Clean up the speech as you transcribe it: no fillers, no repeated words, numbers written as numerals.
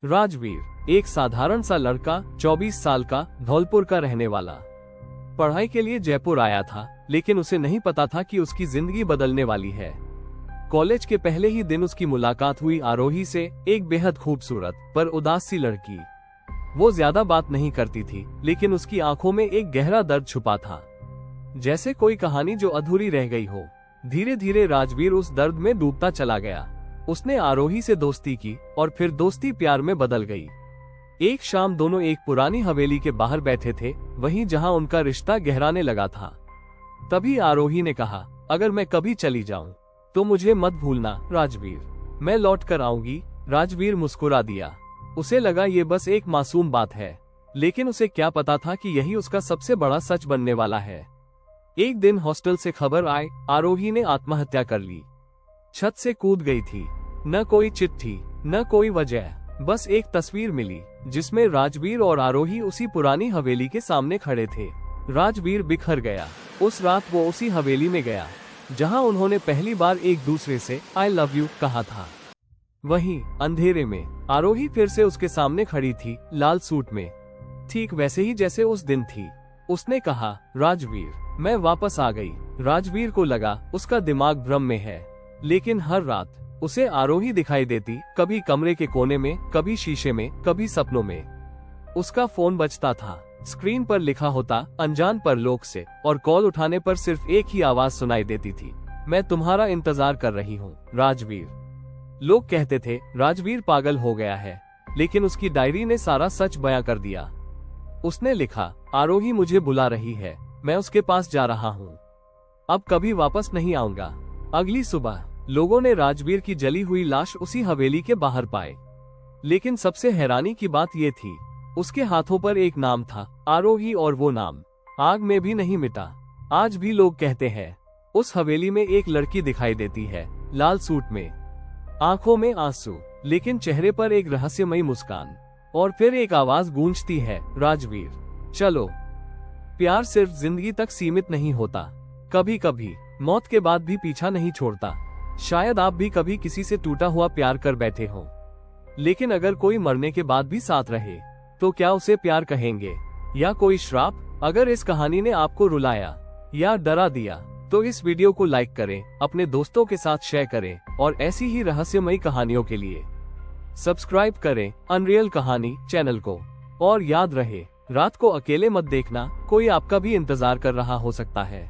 राजवीर एक साधारण सा लड़का 24 साल का धौलपुर का रहने वाला पढ़ाई के लिए जयपुर आया था, लेकिन उसे नहीं पता था कि उसकी जिंदगी बदलने वाली है। कॉलेज के पहले ही दिन उसकी मुलाकात हुई आरोही से, एक बेहद खूबसूरत पर उदास सी लड़की। वो ज्यादा बात नहीं करती थी, लेकिन उसकी आंखों में एक गहरा दर्द छुपा था, जैसे कोई कहानी जो अधूरी रह गई हो। धीरे धीरे राजवीर उस दर्द में डूबता चला गया। उसने आरोही से दोस्ती की और फिर दोस्ती प्यार में बदल गई। एक शाम दोनों एक पुरानी हवेली के बाहर बैठे थे, वहीं जहां उनका रिश्ता गहराने लगा था। तभी आरोही ने कहा, अगर मैं कभी चली जाऊं तो मुझे मत भूलना राजवीर, मैं लौट कर आऊंगी। राजवीर मुस्कुरा दिया। उसे लगा ये बस एक मासूम बात है, लेकिन उसे क्या पता था कि यही उसका सबसे बड़ा सच बनने वाला है। एक दिन हॉस्टल से खबर आई, आरोही ने आत्महत्या कर ली। छत से कूद गई थी। न कोई चिट्ठी, न कोई वजह, बस एक तस्वीर मिली जिसमें राजवीर और आरोही उसी पुरानी हवेली के सामने खड़े थे। राजवीर बिखर गया। उस रात वो उसी हवेली में गया जहां उन्होंने पहली बार एक दूसरे से आई लव यू कहा था। वहीं अंधेरे में आरोही फिर से उसके सामने खड़ी थी, लाल सूट में, ठीक वैसे ही जैसे उस दिन थी। उसने कहा, राजवीर मैं वापस आ गई। राजवीर को लगा उसका दिमाग भ्रम में है, लेकिन हर रात उसे आरोही दिखाई देती, कभी कमरे के कोने में, कभी शीशे में, कभी सपनों में। उसका फोन बजता था, स्क्रीन पर लिखा होता अनजान परलोक से, और कॉल उठाने पर सिर्फ एक ही आवाज सुनाई देती थी, मैं तुम्हारा इंतजार कर रही हूँ राजवीर। लोग कहते थे राजवीर पागल हो गया है, लेकिन उसकी डायरी ने सारा सच बयां कर दिया। उसने लिखा, आरोही मुझे बुला रही है, मैं उसके पास जा रहा हूँ, अब कभी वापस नहीं आऊंगा। अगली सुबह लोगों ने राजवीर की जली हुई लाश उसी हवेली के बाहर पाए, लेकिन सबसे हैरानी की बात ये थी, उसके हाथों पर एक नाम था, आरोही, और वो नाम आग में भी नहीं मिटा। आज भी लोग कहते हैं उस हवेली में एक लड़की दिखाई देती है, लाल सूट में, आंखों में आंसू, लेकिन चेहरे पर एक रहस्यमयी मुस्कान। और फिर एक आवाज गूंजती है, राजवीर चलो। प्यार सिर्फ जिंदगी तक सीमित नहीं होता, कभी कभी मौत के बाद भी पीछा नहीं छोड़ता। शायद आप भी कभी किसी से टूटा हुआ प्यार कर बैठे हो, लेकिन अगर कोई मरने के बाद भी साथ रहे तो क्या उसे प्यार कहेंगे या कोई श्राप? अगर इस कहानी ने आपको रुलाया या डरा दिया तो इस वीडियो को लाइक करें, अपने दोस्तों के साथ शेयर करें, और ऐसी ही रहस्यमयी कहानियों के लिए सब्सक्राइब करें अनरियल कहानी चैनल को। और याद रहे, रात को अकेले मत देखना, कोई आपका भी इंतजार कर रहा हो सकता है।